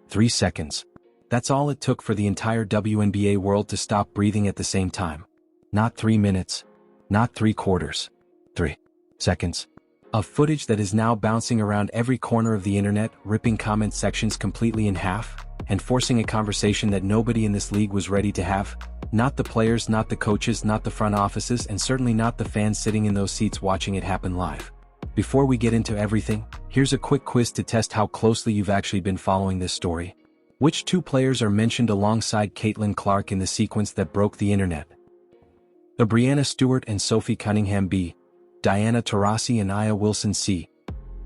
3 seconds. That's all it took for the entire WNBA world to stop breathing at the same time. Not 3 minutes. Not 3 quarters. 3 seconds. Of footage that is now bouncing around every corner of the internet, ripping comment sections completely in half, and forcing a conversation that nobody in this league was ready to have. Not the players, not the coaches, not the front offices, and certainly not the fans sitting in those seats watching it happen live. Before we get into everything, here's a quick quiz to test how closely you've actually been following this story. Which 2 players are mentioned alongside Caitlin Clark in the sequence that broke the internet? The Breanna Stewart and Sophie Cunningham B. Diana Taurasi and Aya Wilson C.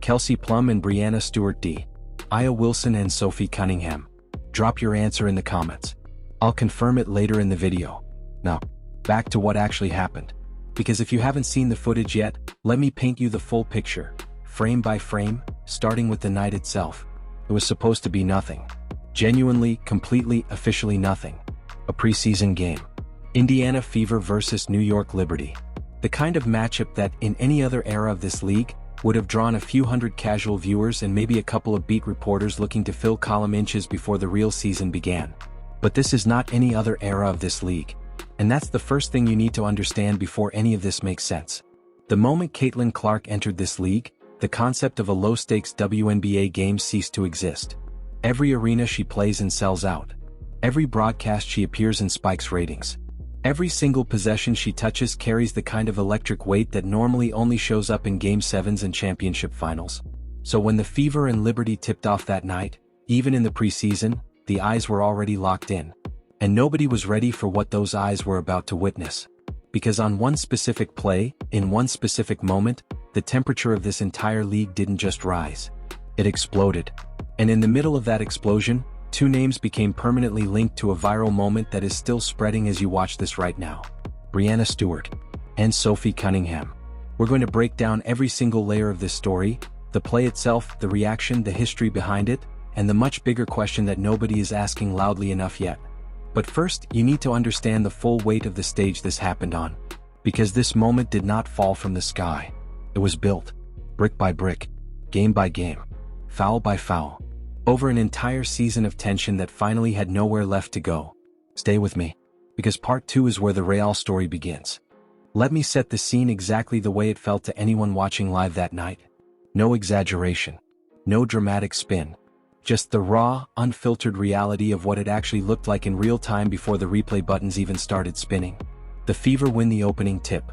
Kelsey Plum and Breanna Stewart D. Aya Wilson and Sophie Cunningham. Drop your answer in the comments. I'll confirm it later in the video. Now, back to what actually happened. Because if you haven't seen the footage yet, let me paint you the full picture, frame by frame, starting with the night itself. It was supposed to be nothing. Genuinely, completely, officially nothing. A preseason game. Indiana Fever versus New York Liberty. The kind of matchup that, in any other era of this league, would have drawn a few hundred casual viewers and maybe a couple of beat reporters looking to fill column inches before the real season began. But this is not any other era of this league. And that's the first thing you need to understand before any of this makes sense. The moment Caitlin Clark entered this league, the concept of a low-stakes WNBA game ceased to exist. Every arena she plays in sells out. Every broadcast she appears in spikes ratings. Every single possession she touches carries the kind of electric weight that normally only shows up in Game 7s and championship finals. So when the Fever and Liberty tipped off that night, even in the preseason, the eyes were already locked in. And nobody was ready for what those eyes were about to witness. Because on one specific play, in one specific moment, the temperature of this entire league didn't just rise. It exploded. And in the middle of that explosion, 2 names became permanently linked to a viral moment that is still spreading as you watch this right now. Breanna Stewart and Sophie Cunningham. We're going to break down every single layer of this story, the play itself, the reaction, the history behind it, and the much bigger question that nobody is asking loudly enough yet. But first, you need to understand the full weight of the stage this happened on. Because this moment did not fall from the sky. It was built, brick by brick, game by game, foul by foul, over an entire season of tension that finally had nowhere left to go. Stay with me, because part 2 is where the real story begins. Let me set the scene exactly the way it felt to anyone watching live that night. No exaggeration. No dramatic spin. Just the raw, unfiltered reality of what it actually looked like in real time before the replay buttons even started spinning. The Fever win the opening tip.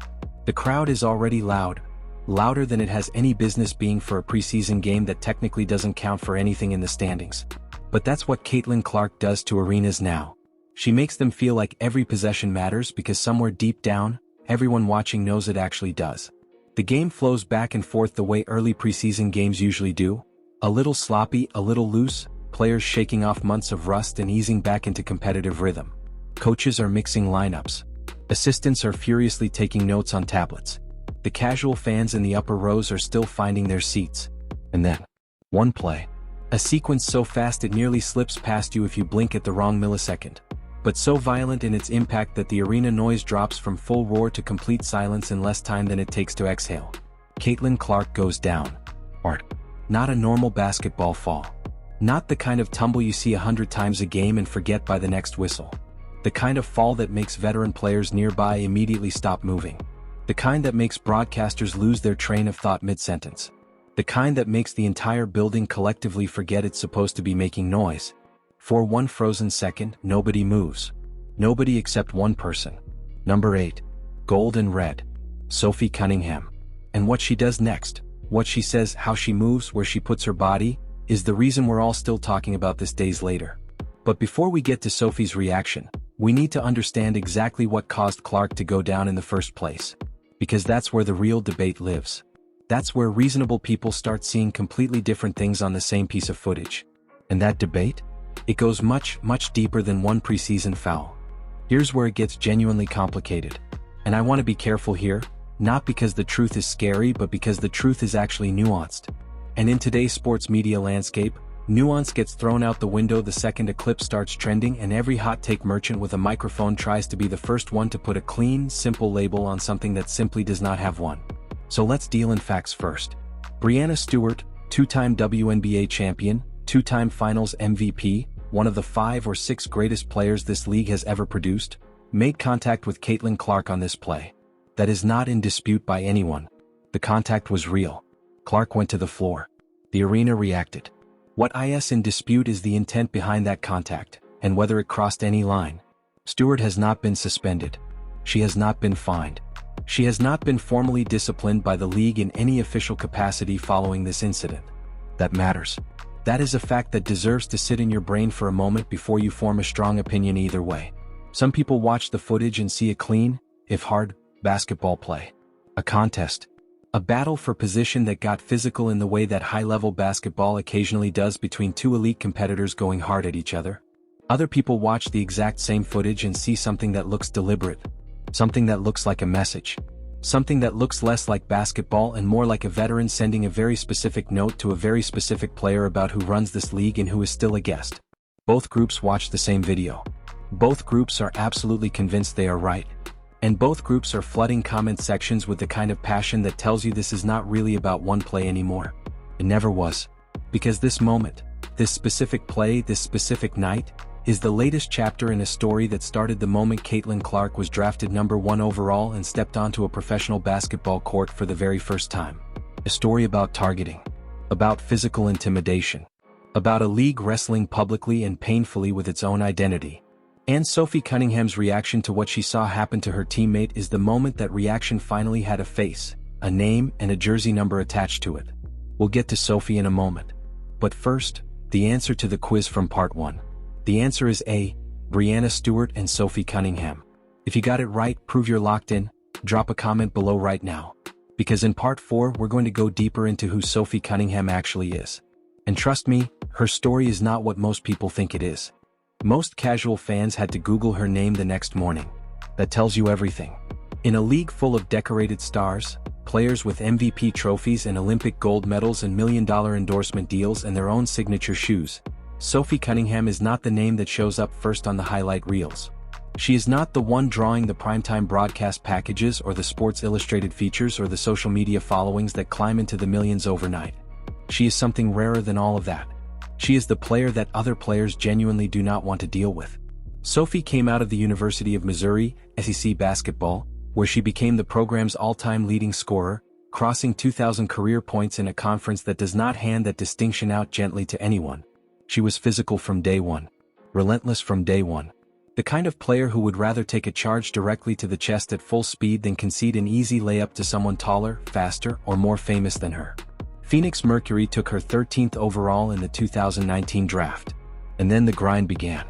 The crowd is already loud. Louder than it has any business being for a preseason game that technically doesn't count for anything in the standings. But that's what Caitlin Clark does to arenas now. She makes them feel like every possession matters because somewhere deep down, everyone watching knows it actually does. The game flows back and forth the way early preseason games usually do. A little sloppy, a little loose, players shaking off months of rust and easing back into competitive rhythm. Coaches are mixing lineups. Assistants are furiously taking notes on tablets. The casual fans in the upper rows are still finding their seats. And then, one play. A sequence so fast it nearly slips past you if you blink at the wrong millisecond. But so violent in its impact that the arena noise drops from full roar to complete silence in less time than it takes to exhale. Caitlin Clark goes down. Art. Not a normal basketball fall. Not the kind of tumble you see 100 times a game and forget by the next whistle. The kind of fall that makes veteran players nearby immediately stop moving. The kind that makes broadcasters lose their train of thought mid-sentence. The kind that makes the entire building collectively forget it's supposed to be making noise. For one frozen second, nobody moves. Nobody except one person. Number 8. Gold and red. Sophie Cunningham. And what she does next, what she says, how she moves, where she puts her body, is the reason we're all still talking about this days later. But before we get to Sophie's reaction, we need to understand exactly what caused Clark to go down in the first place. Because that's where the real debate lives. That's where reasonable people start seeing completely different things on the same piece of footage. And that debate? It goes much, much deeper than one preseason foul. Here's where it gets genuinely complicated. And I want to be careful here, not because the truth is scary, but because the truth is actually nuanced. And in today's sports media landscape, nuance gets thrown out the window the second a clip starts trending, and every hot take merchant with a microphone tries to be the first one to put a clean, simple label on something that simply does not have one. So let's deal in facts first. Breanna Stewart, 2-time WNBA champion, two-time Finals MVP, one of the 5 or 6 greatest players this league has ever produced, made contact with Caitlin Clark on this play. That is not in dispute by anyone. The contact was real. Clark went to the floor. The arena reacted. What is in dispute is the intent behind that contact, and whether it crossed any line. Stewart has not been suspended. She has not been fined. She has not been formally disciplined by the league in any official capacity following this incident. That matters. That is a fact that deserves to sit in your brain for a moment before you form a strong opinion either way. Some people watch the footage and see a clean, if hard, basketball play. A contest. A battle for position that got physical in the way that high-level basketball occasionally does between two elite competitors going hard at each other. Other people watch the exact same footage and see something that looks deliberate. Something that looks like a message. Something that looks less like basketball and more like a veteran sending a very specific note to a very specific player about who runs this league and who is still a guest. Both groups watch the same video. Both groups are absolutely convinced they are right. And both groups are flooding comment sections with the kind of passion that tells you this is not really about one play anymore. It never was. Because this moment, this specific play, this specific night, is the latest chapter in a story that started the moment Caitlin Clark was drafted #1 overall and stepped onto a professional basketball court for the very first time. A story about targeting. About physical intimidation. About a league wrestling publicly and painfully with its own identity. And Sophie Cunningham's reaction to what she saw happen to her teammate is the moment that reaction finally had a face, a name, and a jersey number attached to it. We'll get to Sophie in a moment. But first, the answer to the quiz from part 1. The answer is A, Breanna Stewart and Sophie Cunningham. If you got it right, prove you're locked in, drop a comment below right now. Because in part 4 we're going to go deeper into who Sophie Cunningham actually is. And trust me, her story is not what most people think it is. Most casual fans had to Google her name the next morning. That tells you everything. In a league full of decorated stars, players with MVP trophies and Olympic gold medals and million-dollar endorsement deals and their own signature shoes, Sophie Cunningham is not the name that shows up first on the highlight reels. She is not the one drawing the primetime broadcast packages or the Sports Illustrated features or the social media followings that climb into the millions overnight. She is something rarer than all of that. She is the player that other players genuinely do not want to deal with. Sophie came out of the University of Missouri, SEC basketball, where she became the program's all-time leading scorer, crossing 2,000 career points in a conference that does not hand that distinction out gently to anyone. She was physical from day one. Relentless from day one. The kind of player who would rather take a charge directly to the chest at full speed than concede an easy layup to someone taller, faster, or more famous than her. Phoenix Mercury took her 13th overall in the 2019 draft. And then the grind began.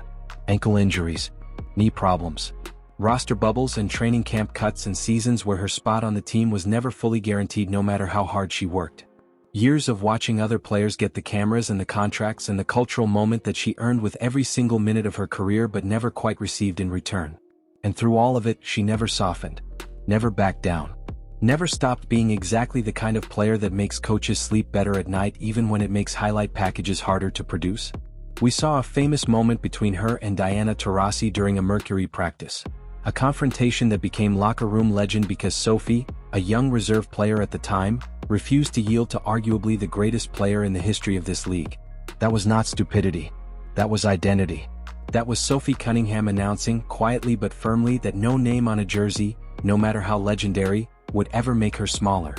Ankle injuries, knee problems, roster bubbles and training camp cuts and seasons where her spot on the team was never fully guaranteed no matter how hard she worked. Years of watching other players get the cameras and the contracts and the cultural moment that she earned with every single minute of her career but never quite received in return. And through all of it, she never softened. Never backed down. Never stopped being exactly the kind of player that makes coaches sleep better at night even when it makes highlight packages harder to produce. We saw a famous moment between her and Diana Taurasi during a Mercury practice. A confrontation that became locker room legend because Sophie, a young reserve player at the time, refused to yield to arguably the greatest player in the history of this league. That was not stupidity. That was identity. That was Sophie Cunningham announcing, quietly but firmly, that no name on a jersey, no matter how legendary, would ever make her smaller.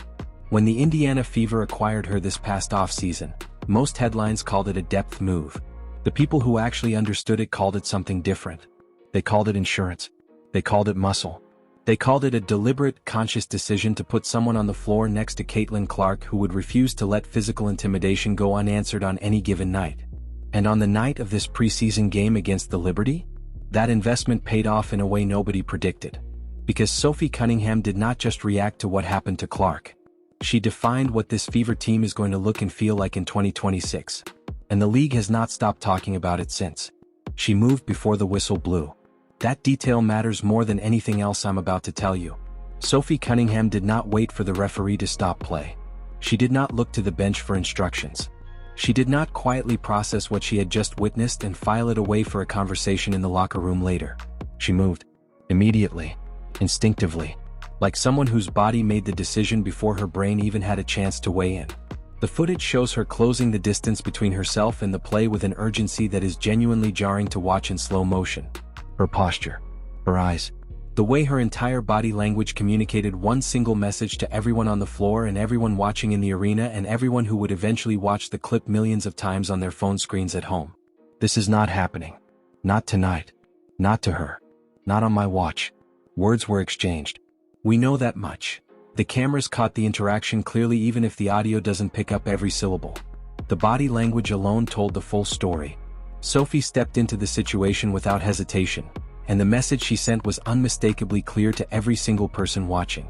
When the Indiana Fever acquired her this past offseason, most headlines called it a depth move. The people who actually understood it called it something different. They called it insurance. They called it muscle. They called it a deliberate, conscious decision to put someone on the floor next to Caitlin Clark who would refuse to let physical intimidation go unanswered on any given night. And on the night of this preseason game against the Liberty, that investment paid off in a way nobody predicted. Because Sophie Cunningham did not just react to what happened to Clark. She defined what this Fever team is going to look and feel like in 2026. And the league has not stopped talking about it since. She moved before the whistle blew. That detail matters more than anything else I'm about to tell you. Sophie Cunningham did not wait for the referee to stop play. She did not look to the bench for instructions. She did not quietly process what she had just witnessed and file it away for a conversation in the locker room later. She moved. Immediately. Instinctively. Like someone whose body made the decision before her brain even had a chance to weigh in. The footage shows her closing the distance between herself and the play with an urgency that is genuinely jarring to watch in slow motion. Her posture, her eyes, the way her entire body language communicated one single message to everyone on the floor and everyone watching in the arena and everyone who would eventually watch the clip millions of times on their phone screens at home. This is not happening. Not tonight. Not to her. Not on my watch. Words were exchanged. We know that much. The cameras caught the interaction clearly even if the audio doesn't pick up every syllable. The body language alone told the full story. Sophie stepped into the situation without hesitation, and the message she sent was unmistakably clear to every single person watching.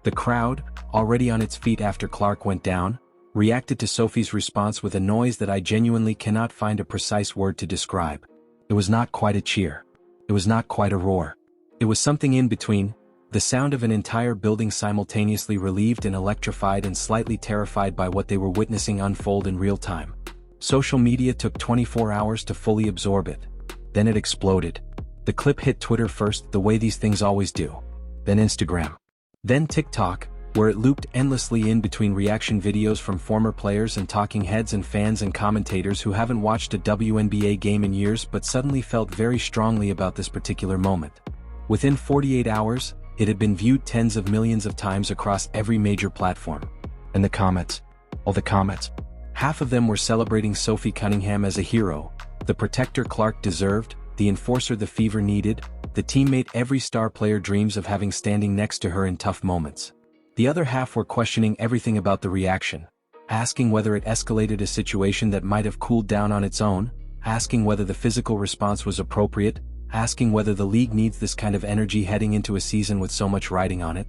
The crowd, already on its feet after Clark went down, reacted to Sophie's response with a noise that I genuinely cannot find a precise word to describe. It was not quite a cheer. It was not quite a roar. It was something in between, the sound of an entire building simultaneously relieved and electrified and slightly terrified by what they were witnessing unfold in real time. Social media took 24 hours to fully absorb it. Then it exploded. The clip hit Twitter first, the way these things always do. Then Instagram. Then TikTok, where it looped endlessly in between reaction videos from former players and talking heads and fans and commentators who haven't watched a WNBA game in years but suddenly felt very strongly about this particular moment. Within 48 hours, it had been viewed tens of millions of times across every major platform. And the comments. Oh, the comments. Half of them were celebrating Sophie Cunningham as a hero, the protector Clark deserved, the enforcer the Fever needed, the teammate every star player dreams of having standing next to her in tough moments. The other half were questioning everything about the reaction, asking whether it escalated a situation that might have cooled down on its own, asking whether the physical response was appropriate, asking whether the league needs this kind of energy heading into a season with so much riding on it.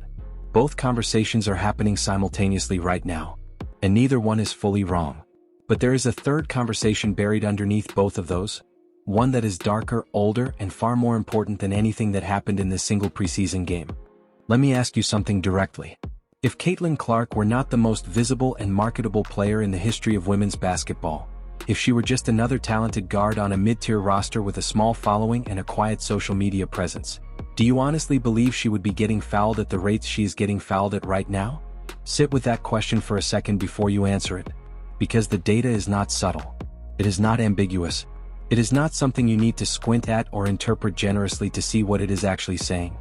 Both conversations are happening simultaneously right now, and neither one is fully wrong. But there is a third conversation buried underneath both of those, one that is darker, older, and far more important than anything that happened in this single preseason game. Let me ask you something directly. If Caitlin Clark were not the most visible and marketable player in the history of women's basketball, if she were just another talented guard on a mid-tier roster with a small following and a quiet social media presence, do you honestly believe she would be getting fouled at the rates she is getting fouled at right now? Sit with that question for a second before you answer it. Because the data is not subtle. It is not ambiguous. It is not something you need to squint at or interpret generously to see what it is actually saying.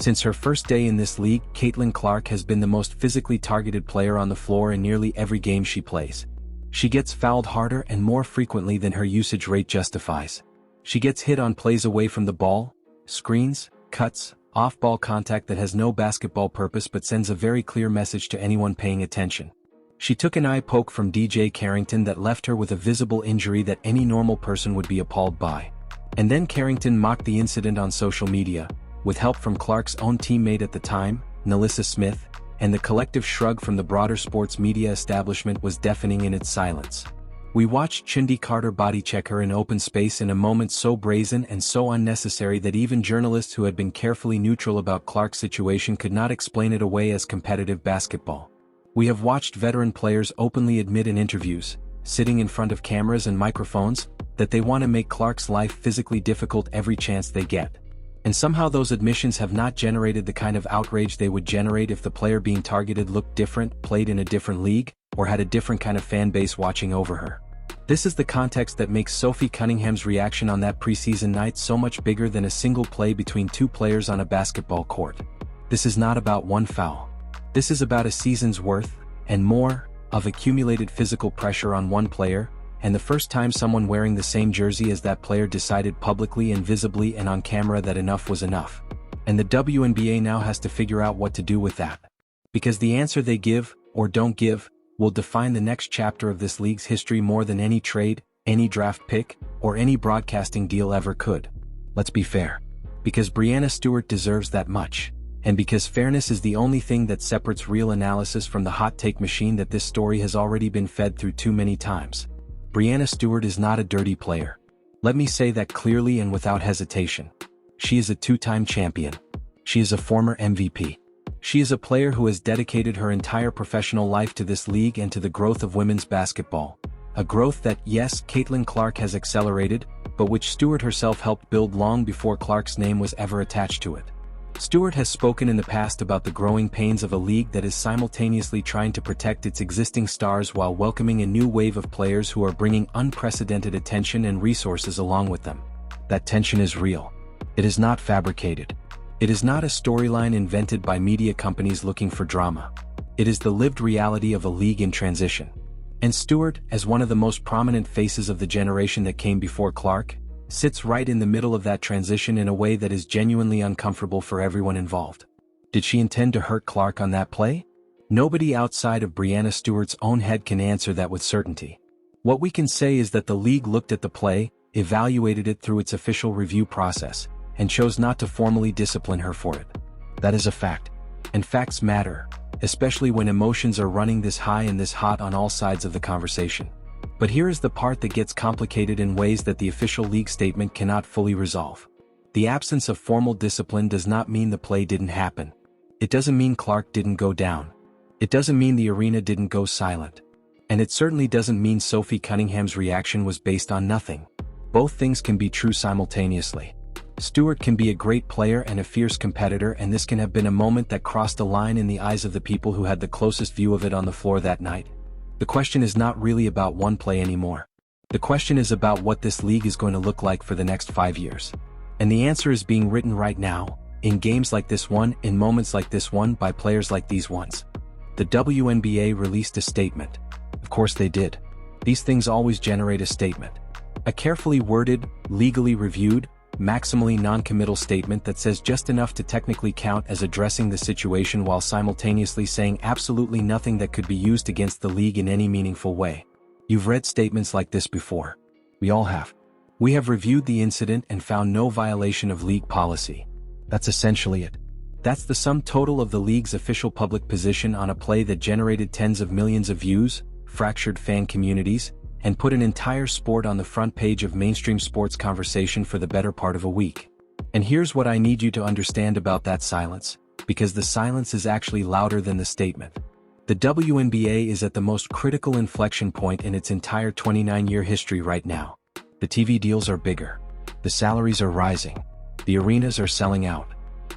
Since her first day in this league, Caitlin Clark has been the most physically targeted player on the floor in nearly every game she plays. She gets fouled harder and more frequently than her usage rate justifies. She gets hit on plays away from the ball, screens, cuts, off-ball contact that has no basketball purpose but sends a very clear message to anyone paying attention. She took an eye poke from DJ Carrington that left her with a visible injury that any normal person would be appalled by. And then Carrington mocked the incident on social media, with help from Clark's own teammate at the time, Nalissa Smith, and the collective shrug from the broader sports media establishment was deafening in its silence. We watched Chindi Carter bodycheck her in open space in a moment so brazen and so unnecessary that even journalists who had been carefully neutral about Clark's situation could not explain it away as competitive basketball. We have watched veteran players openly admit in interviews, sitting in front of cameras and microphones, that they want to make Clark's life physically difficult every chance they get. And somehow those admissions have not generated the kind of outrage they would generate if the player being targeted looked different, played in a different league, or had a different kind of fan base watching over her. This is the context that makes Sophie Cunningham's reaction on that preseason night so much bigger than a single play between two players on a basketball court. This is not about one foul. This is about a season's worth, and more, of accumulated physical pressure on one player, and the first time someone wearing the same jersey as that player decided publicly and visibly and on camera that enough was enough. And the WNBA now has to figure out what to do with that. Because the answer they give, or don't give, will define the next chapter of this league's history more than any trade, any draft pick, or any broadcasting deal ever could. Let's be fair. Because Breanna Stewart deserves that much. And because fairness is the only thing that separates real analysis from the hot take machine that this story has already been fed through too many times. Breanna Stewart is not a dirty player. Let me say that clearly and without hesitation. She is a two-time champion. She is a former MVP. She is a player who has dedicated her entire professional life to this league and to the growth of women's basketball. A growth that, yes, Caitlin Clark has accelerated, but which Stewart herself helped build long before Clark's name was ever attached to it. Stewart has spoken in the past about the growing pains of a league that is simultaneously trying to protect its existing stars while welcoming a new wave of players who are bringing unprecedented attention and resources along with them. That tension is real. It is not fabricated. It is not a storyline invented by media companies looking for drama. It is the lived reality of a league in transition. And Stewart, as one of the most prominent faces of the generation that came before Clark, sits right in the middle of that transition in a way that is genuinely uncomfortable for everyone involved. Did she intend to hurt Clark on that play? Nobody outside of Breanna Stewart's own head can answer that with certainty. What we can say is that the league looked at the play, evaluated it through its official review process, and chose not to formally discipline her for it. That is a fact. And facts matter, especially when emotions are running this high and this hot on all sides of the conversation. But here is the part that gets complicated in ways that the official league statement cannot fully resolve. The absence of formal discipline does not mean the play didn't happen. It doesn't mean Clark didn't go down. It doesn't mean the arena didn't go silent. And it certainly doesn't mean Sophie Cunningham's reaction was based on nothing. Both things can be true simultaneously. Stewart can be a great player and a fierce competitor, and this can have been a moment that crossed a line in the eyes of the people who had the closest view of it on the floor that night. The question is not really about one play anymore. The question is about what this league is going to look like for the next 5 years. And the answer is being written right now, in games like this one, in moments like this one, by players like these ones. The WNBA released a statement. Of course they did. These things always generate a statement. A carefully worded, legally reviewed, maximally non-committal statement that says just enough to technically count as addressing the situation while simultaneously saying absolutely nothing that could be used against the league in any meaningful way. You've read statements like this before. We all have. We have reviewed the incident and found no violation of league policy. That's essentially it. That's the sum total of the league's official public position on a play that generated tens of millions of views, fractured fan communities, and put an entire sport on the front page of mainstream sports conversation for the better part of a week. And here's what I need you to understand about that silence, because the silence is actually louder than the statement. The WNBA is at the most critical inflection point in its entire 29-year history right now. The TV deals are bigger. The salaries are rising. The arenas are selling out.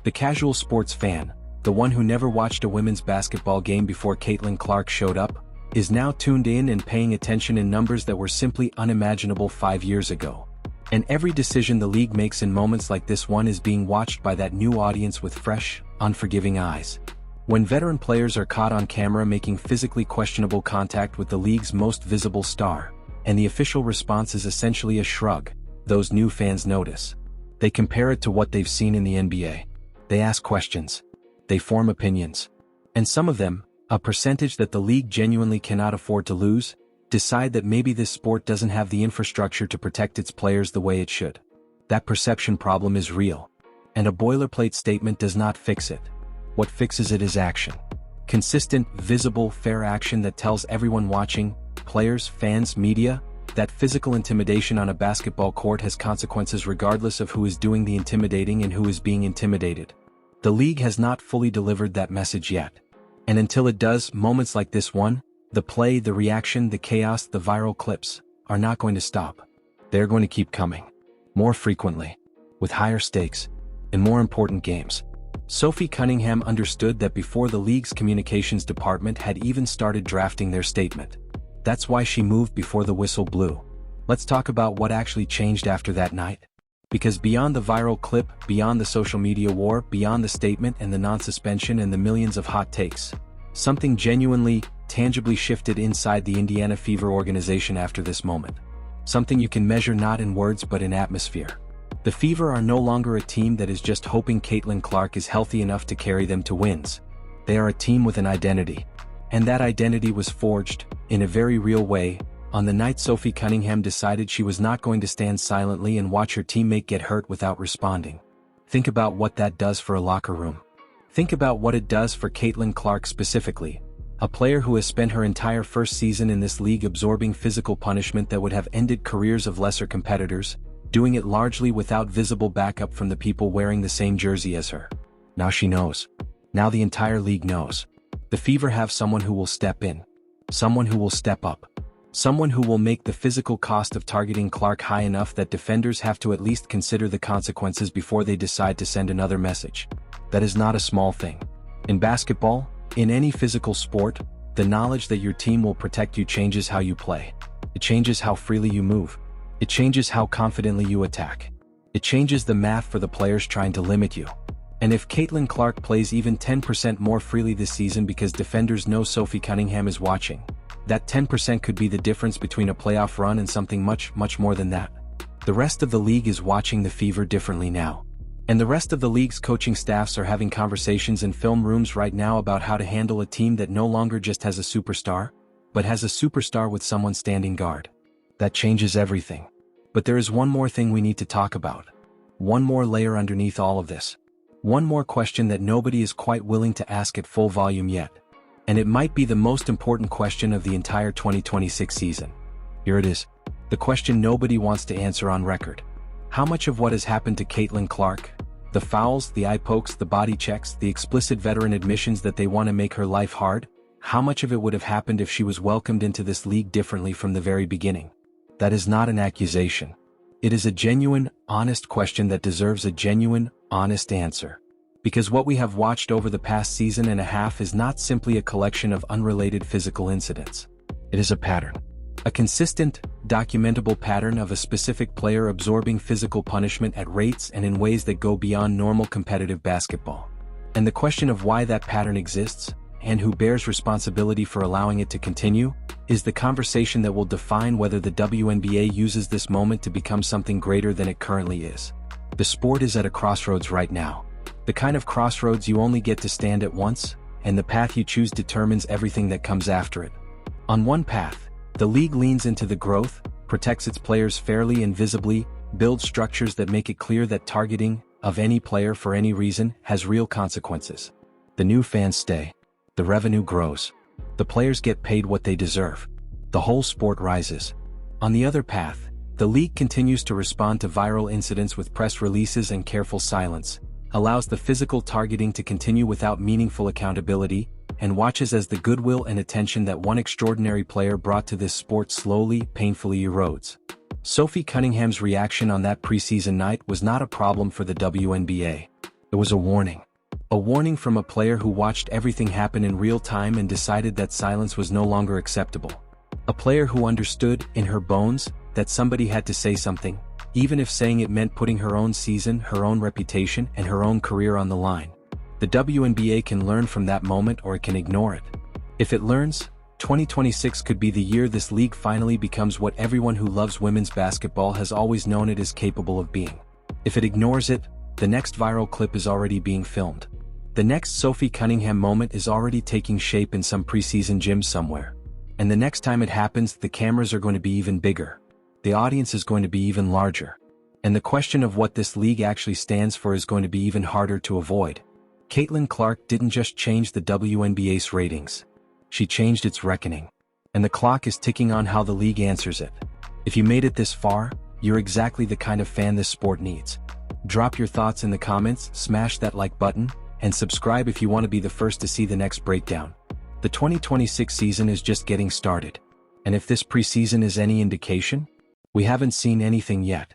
The casual sports fan, the one who never watched a women's basketball game before Caitlin Clark showed up, is now tuned in and paying attention in numbers that were simply unimaginable 5 years ago. And every decision the league makes in moments like this one is being watched by that new audience with fresh, unforgiving eyes. When veteran players are caught on camera making physically questionable contact with the league's most visible star, and the official response is essentially a shrug, those new fans notice. They compare it to what they've seen in the NBA. They ask questions. They form opinions. And some of them, a percentage that the league genuinely cannot afford to lose, decide that maybe this sport doesn't have the infrastructure to protect its players the way it should. That perception problem is real. And a boilerplate statement does not fix it. What fixes it is action. Consistent, visible, fair action that tells everyone watching, players, fans, media, that physical intimidation on a basketball court has consequences regardless of who is doing the intimidating and who is being intimidated. The league has not fully delivered that message yet. And until it does, moments like this one, the play, the reaction, the chaos, the viral clips, are not going to stop. They're going to keep coming. More frequently. With higher stakes. And more important games. Sophie Cunningham understood that before the league's communications department had even started drafting their statement. That's why she moved before the whistle blew. Let's talk about what actually changed after that night. Because beyond the viral clip, beyond the social media war, beyond the statement and the non-suspension and the millions of hot takes, something genuinely, tangibly shifted inside the Indiana Fever organization after this moment. Something you can measure not in words but in atmosphere. The Fever are no longer a team that is just hoping Caitlin Clark is healthy enough to carry them to wins. They are a team with an identity. And that identity was forged, in a very real way, on the night Sophie Cunningham decided she was not going to stand silently and watch her teammate get hurt without responding. Think about what that does for a locker room. Think about what it does for Caitlin Clark specifically, a player who has spent her entire first season in this league absorbing physical punishment that would have ended careers of lesser competitors, doing it largely without visible backup from the people wearing the same jersey as her. Now she knows. Now the entire league knows. The Fever have someone who will step in. Someone who will step up. Someone who will make the physical cost of targeting Clark high enough that defenders have to at least consider the consequences before they decide to send another message. That is not a small thing. In basketball, in any physical sport, the knowledge that your team will protect you changes how you play. It changes how freely you move. It changes how confidently you attack. It changes the math for the players trying to limit you. And if Caitlin Clark plays even 10% more freely this season because defenders know Sophie Cunningham is watching, that 10% could be the difference between a playoff run and something much, much more than that. The rest of the league is watching the Fever differently now. And the rest of the league's coaching staffs are having conversations in film rooms right now about how to handle a team that no longer just has a superstar, but has a superstar with someone standing guard. That changes everything. But there is one more thing we need to talk about. One more layer underneath all of this. One more question that nobody is quite willing to ask at full volume yet. And it might be the most important question of the entire 2026 season. Here it is. The question nobody wants to answer on record. How much of what has happened to Caitlin Clark, the fouls, the eye pokes, the body checks, the explicit veteran admissions that they want to make her life hard, how much of it would have happened if she was welcomed into this league differently from the very beginning? That is not an accusation. It is a genuine, honest question that deserves a genuine, honest answer. Because what we have watched over the past season and a half is not simply a collection of unrelated physical incidents. It is a pattern. A consistent, documentable pattern of a specific player absorbing physical punishment at rates and in ways that go beyond normal competitive basketball. And the question of why that pattern exists, and who bears responsibility for allowing it to continue, is the conversation that will define whether the WNBA uses this moment to become something greater than it currently is. The sport is at a crossroads right now. The kind of crossroads you only get to stand at once, and the path you choose determines everything that comes after it. On one path, the league leans into the growth, protects its players fairly and visibly, builds structures that make it clear that targeting of any player for any reason has real consequences. The new fans stay. The revenue grows. The players get paid what they deserve. The whole sport rises. On the other path, the league continues to respond to viral incidents with press releases and careful silence, allows the physical targeting to continue without meaningful accountability, and watches as the goodwill and attention that one extraordinary player brought to this sport slowly, painfully erodes. Sophie Cunningham's reaction on that preseason night was not a problem for the WNBA. It was a warning. A warning from a player who watched everything happen in real time and decided that silence was no longer acceptable. A player who understood, in her bones, that somebody had to say something, even if saying it meant putting her own season, her own reputation, and her own career on the line. The WNBA can learn from that moment or it can ignore it. If it learns, 2026 could be the year this league finally becomes what everyone who loves women's basketball has always known it is capable of being. If it ignores it, the next viral clip is already being filmed. The next Sophie Cunningham moment is already taking shape in some preseason gym somewhere. And the next time it happens, the cameras are going to be even bigger. The audience is going to be even larger. And the question of what this league actually stands for is going to be even harder to avoid. Caitlin Clark didn't just change the WNBA's ratings. She changed its reckoning. And the clock is ticking on how the league answers it. If you made it this far, you're exactly the kind of fan this sport needs. Drop your thoughts in the comments, smash that like button, and subscribe if you want to be the first to see the next breakdown. The 2026 season is just getting started. And if this preseason is any indication, we haven't seen anything yet.